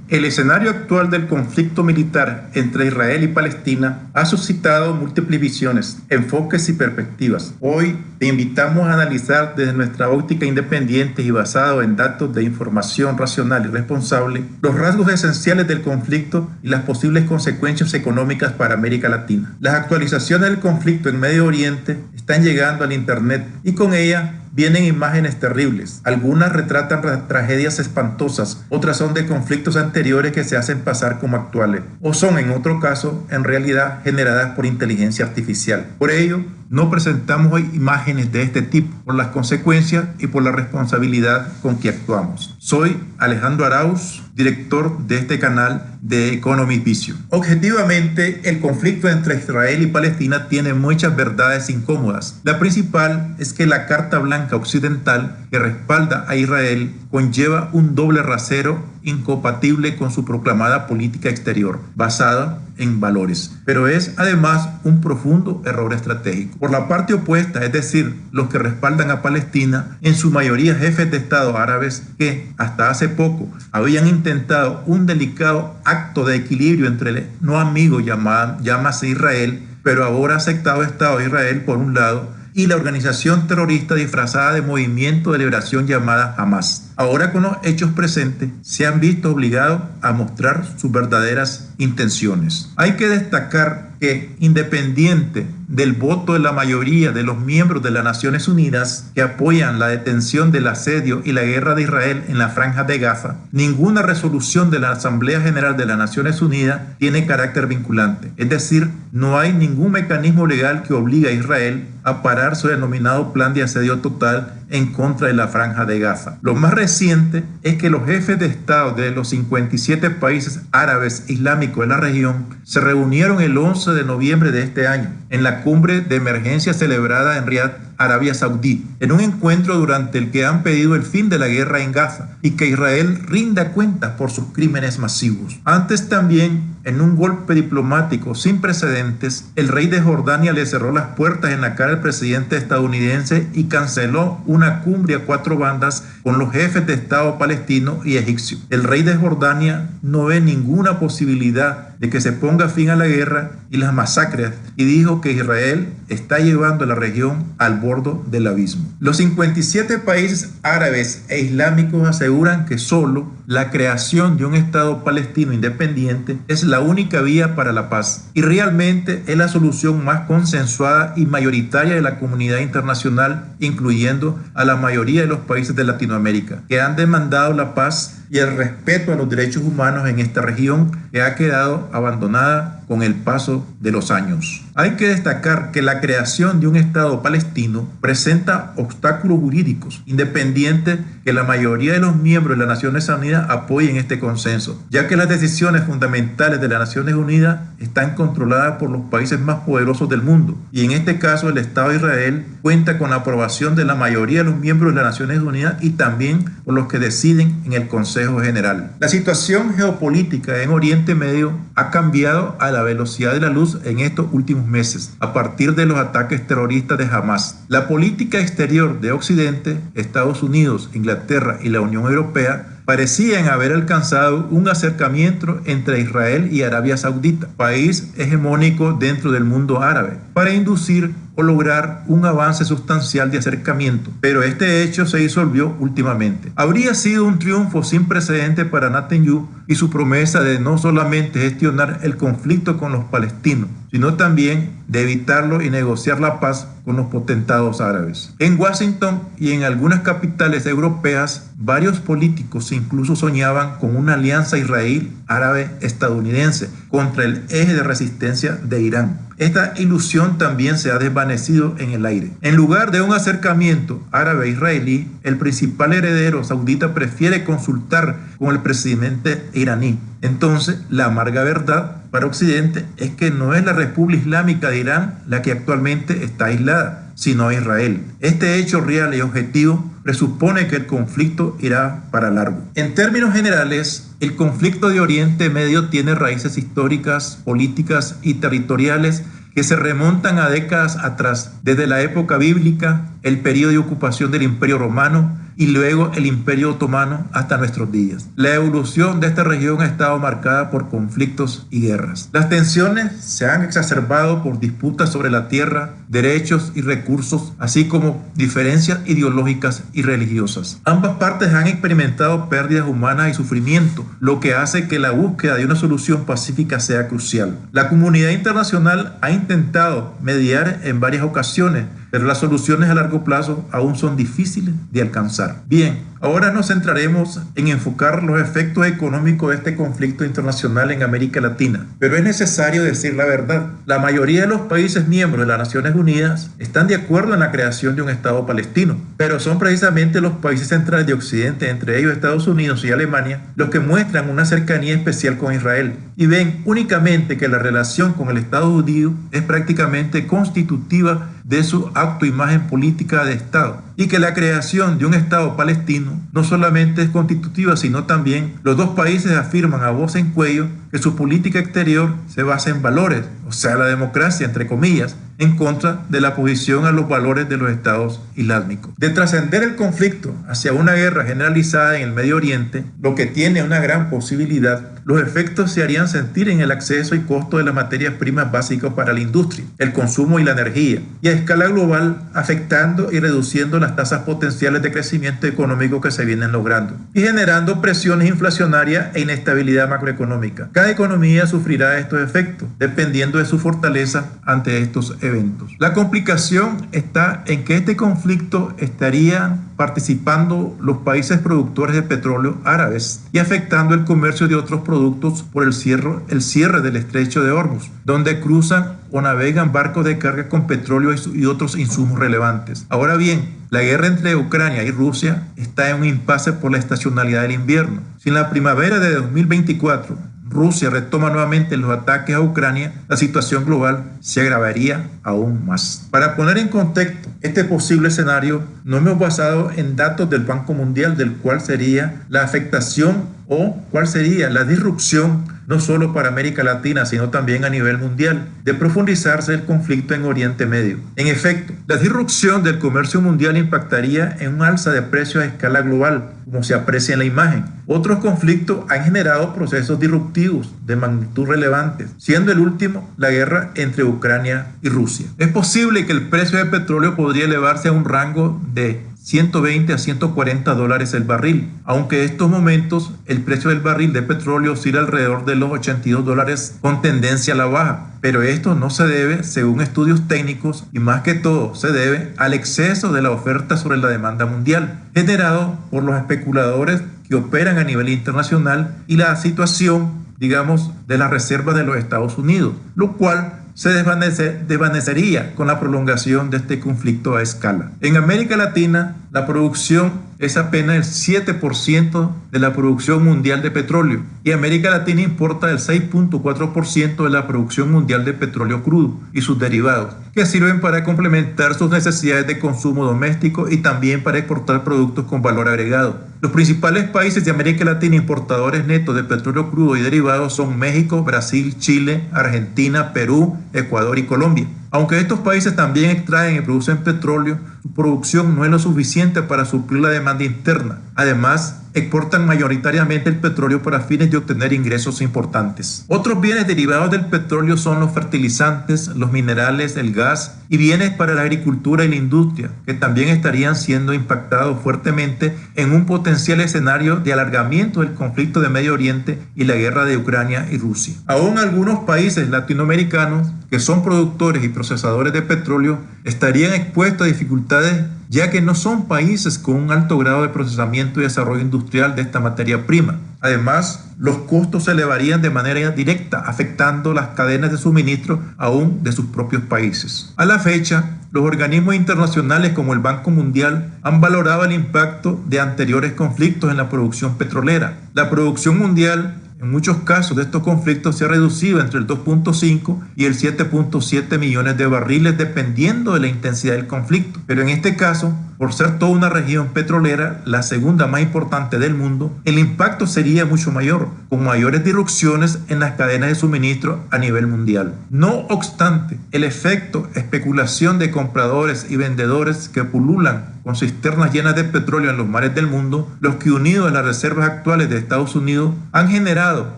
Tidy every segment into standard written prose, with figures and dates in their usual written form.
El escenario actual del conflicto militar entre Israel y Palestina ha suscitado múltiples visiones, enfoques y perspectivas. Hoy te invitamos a analizar desde nuestra óptica independiente y basado en datos de información racional y responsable los rasgos esenciales del conflicto y las posibles consecuencias económicas para América Latina. Las actualizaciones del conflicto en Medio Oriente están llegando al Internet y con ellas vienen imágenes terribles. Algunas retratan tragedias espantosas, otras son de conflictos anteriores que se hacen pasar como actuales, o son en otro caso, en realidad, generadas por inteligencia artificial. Por ello, no presentamos hoy imágenes de este tipo, por las consecuencias y por la responsabilidad con que actuamos. Soy Alejandro Arauz, director de este canal de Economy Vision. Objetivamente, el conflicto entre Israel y Palestina tiene muchas verdades incómodas. La principal es que la Carta Blanca Occidental que respalda a Israel conlleva un doble rasero incompatible con su proclamada política exterior, basada en valores. Pero es además un profundo error estratégico. Por la parte opuesta, es decir, los que respaldan a Palestina, en su mayoría jefes de Estado árabes que hasta hace poco habían intentado un delicado acto de equilibrio entre el no amigo llámase Israel, pero ahora aceptado Estado de Israel por un lado, y la organización terrorista disfrazada de Movimiento de Liberación llamada Hamas. Ahora con los hechos presentes se han visto obligados a mostrar sus verdaderas intenciones. Hay que destacar que independiente del voto de la mayoría de los miembros de las Naciones Unidas que apoyan la detención del asedio y la guerra de Israel en la Franja de Gaza, ninguna resolución de la Asamblea General de las Naciones Unidas tiene carácter vinculante. Es decir, no hay ningún mecanismo legal que obligue a Israel a parar su denominado plan de asedio total en contra de la Franja de Gaza. Lo más reciente es que los jefes de Estado de los 57 países árabes islámicos de la región se reunieron el 11 de noviembre de este año en la cumbre de emergencia celebrada en Riad, Arabia Saudí, en un encuentro durante el que han pedido el fin de la guerra en Gaza y que Israel rinda cuentas por sus crímenes masivos. Antes también, en un golpe diplomático sin precedentes, el rey de Jordania le cerró las puertas en la cara al presidente estadounidense y canceló una cumbre a 4 bandas con los jefes de Estado palestino y egipcio. El rey de Jordania no ve ninguna posibilidad de que se ponga fin a la guerra y las masacres y dijo que Israel está llevando a la región al borde del abismo. Los 57 países árabes e islámicos aseguran que solo la creación de un Estado palestino independiente es la única vía para la paz y realmente es la solución más consensuada y mayoritaria de la comunidad internacional, incluyendo a la mayoría de los países de Latinoamérica, que han demandado la paz y el respeto a los derechos humanos en esta región que ha quedado abandonada con el paso de los años. Hay que destacar que la creación de un Estado palestino presenta obstáculos jurídicos, independiente que la mayoría de los miembros de las Naciones Unidas apoyen este consenso, ya que las decisiones fundamentales de las Naciones Unidas están controladas por los países más poderosos del mundo, y en este caso el Estado de Israel cuenta con la aprobación de la mayoría de los miembros de las Naciones Unidas y también por los que deciden en el Consejo General. La situación geopolítica en Oriente Medio ha cambiado a la velocidad de la luz en estos últimos meses, a partir de los ataques terroristas de Hamas. La política exterior de Occidente, Estados Unidos, Inglaterra y la Unión Europea parecían haber alcanzado un acercamiento entre Israel y Arabia Saudita, país hegemónico dentro del mundo árabe, para inducir o lograr un avance sustancial de acercamiento, pero este hecho se disolvió últimamente. Habría sido un triunfo sin precedente para Netanyahu y su promesa de no solamente gestionar el conflicto con los palestinos, sino también de evitarlo y negociar la paz con los potentados árabes. En Washington y en algunas capitales europeas, varios políticos incluso soñaban con una alianza israelí-árabe-estadounidense contra el eje de resistencia de Irán. Esta ilusión también se ha desvanecido en el aire. En lugar de un acercamiento árabe-israelí, el principal heredero saudita prefiere consultar con el presidente iraní. Entonces, la amarga verdad para Occidente es que no es la República Islámica de Irán la que actualmente está aislada, sino Israel. Este hecho real y objetivo presupone que el conflicto irá para largo. En términos generales, el conflicto de Oriente Medio tiene raíces históricas, políticas y territoriales que se remontan a décadas atrás, desde la época bíblica, el periodo de ocupación del Imperio Romano y luego el Imperio Otomano hasta nuestros días. La evolución de esta región ha estado marcada por conflictos y guerras. Las tensiones se han exacerbado por disputas sobre la tierra, derechos y recursos, así como diferencias ideológicas y religiosas. Ambas partes han experimentado pérdidas humanas y sufrimiento, lo que hace que la búsqueda de una solución pacífica sea crucial. La comunidad internacional ha intentado mediar en varias ocasiones, pero las soluciones a largo plazo aún son difíciles de alcanzar. Bien, ahora nos centraremos en enfocar los efectos económicos de este conflicto internacional en América Latina. Pero es necesario decir la verdad. La mayoría de los países miembros de las Naciones Unidas están de acuerdo en la creación de un Estado palestino, pero son precisamente los países centrales de Occidente, entre ellos Estados Unidos y Alemania, los que muestran una cercanía especial con Israel y ven únicamente que la relación con el Estado judío es prácticamente constitutiva de su acto imagen política de Estado, y que la creación de un Estado palestino no solamente es constitutiva, sino también los dos países afirman a voz en cuello que su política exterior se basa en valores, o sea, la democracia, entre comillas, en contra de la oposición a los valores de los estados islámicos. De trascender el conflicto hacia una guerra generalizada en el Medio Oriente, lo que tiene una gran posibilidad, los efectos se harían sentir en el acceso y costo de las materias primas básicas para la industria, el consumo y la energía, y a escala global, afectando y reduciendo las tasas potenciales de crecimiento económico que se vienen logrando, y generando presiones inflacionarias e inestabilidad macroeconómica. Cada economía sufrirá estos efectos, dependiendo de su fortaleza ante estos eventos. La complicación está en que este conflicto estarían participando los países productores de petróleo árabes y afectando el comercio de otros productos por el cierre del estrecho de Hormuz, donde cruzan o navegan barcos de carga con petróleo y otros insumos relevantes. Ahora bien, la guerra entre Ucrania y Rusia está en un impasse por la estacionalidad del invierno. Si en la primavera de 2024 Rusia retoma nuevamente los ataques a Ucrania, la situación global se agravaría aún más. Para poner en contexto este posible escenario, nos hemos basado en datos del Banco Mundial, del cual sería la afectación o cuál sería la disrupción no solo para América Latina, sino también a nivel mundial, de profundizarse el conflicto en Oriente Medio. En efecto, la disrupción del comercio mundial impactaría en un alza de precios a escala global, como se aprecia en la imagen. Otros conflictos han generado procesos disruptivos de magnitud relevante, siendo el último la guerra entre Ucrania y Rusia. Es posible que el precio del petróleo podría elevarse a un rango de 120 a 140 dólares el barril, aunque en estos momentos el precio del barril de petróleo oscila alrededor de los 82 dólares con tendencia a la baja. Pero esto no se debe, según estudios técnicos, y más que todo se debe al exceso de la oferta sobre la demanda mundial, generado por los especuladores que operan a nivel internacional y la situación, digamos, de las reservas de los Estados Unidos, lo cual se desvanecería con la prolongación de este conflicto a escala. En América Latina, la producción es apenas el 7% de la producción mundial de petróleo y América Latina importa el 6.4% de la producción mundial de petróleo crudo y sus derivados, que sirven para complementar sus necesidades de consumo doméstico y también para exportar productos con valor agregado. Los principales países de América Latina importadores netos de petróleo crudo y derivados son México, Brasil, Chile, Argentina, Perú, Ecuador y Colombia. Aunque estos países también extraen y producen petróleo, su producción no es lo suficiente para suplir la demanda interna. Además, exportan mayoritariamente el petróleo para fines de obtener ingresos importantes. Otros bienes derivados del petróleo son los fertilizantes, los minerales, el gas y bienes para la agricultura y la industria, que también estarían siendo impactados fuertemente en un potencial escenario de alargamiento del conflicto de Medio Oriente y la guerra de Ucrania y Rusia. Aún algunos países latinoamericanos que son productores y procesadores de petróleo estarían expuestos a dificultades, ya que no son países con un alto grado de procesamiento y desarrollo industrial de esta materia prima. Además, los costos se elevarían de manera directa, afectando las cadenas de suministro aún de sus propios países. A la fecha, los organismos internacionales como el Banco Mundial han valorado el impacto de anteriores conflictos en la producción petrolera. La producción mundial en muchos casos de estos conflictos se ha reducido entre el 2.5 y el 7.7 millones de barriles dependiendo de la intensidad del conflicto. Pero en este caso, por ser toda una región petrolera, la segunda más importante del mundo, el impacto sería mucho mayor, con mayores disrupciones en las cadenas de suministro a nivel mundial. No obstante, el efecto especulación de compradores y vendedores que pululan con cisternas llenas de petróleo en los mares del mundo, los que unidos a las reservas actuales de Estados Unidos han generado,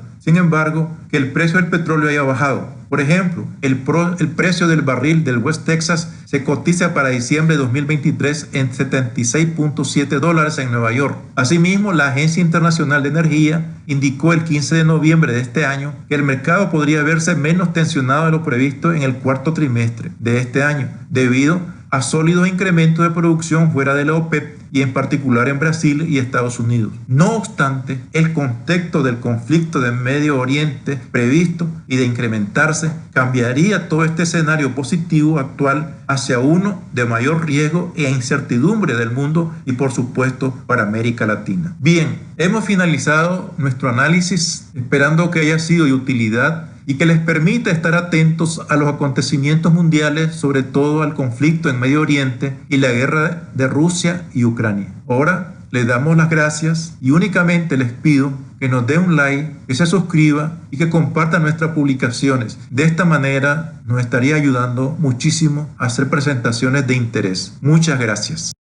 sin embargo, que el precio del petróleo haya bajado. Por ejemplo, el precio del barril del West Texas se cotiza para diciembre de 2023 en $76.7 en Nueva York. Asimismo, la Agencia Internacional de Energía indicó el 15 de noviembre de este año que el mercado podría verse menos tensionado de lo previsto en el cuarto trimestre de este año, debido a sólidos incrementos de producción fuera de la OPEP y en particular en Brasil y Estados Unidos. No obstante, el contexto del conflicto de Medio Oriente previsto y de incrementarse cambiaría todo este escenario positivo actual hacia uno de mayor riesgo e incertidumbre del mundo y por supuesto para América Latina. Bien, hemos finalizado nuestro análisis esperando que haya sido de utilidad y que les permita estar atentos a los acontecimientos mundiales, sobre todo al conflicto en Medio Oriente y la guerra de Rusia y Ucrania. Ahora les damos las gracias y únicamente les pido que nos dé un like, que se suscriba y que compartan nuestras publicaciones. De esta manera nos estaría ayudando muchísimo a hacer presentaciones de interés. Muchas gracias.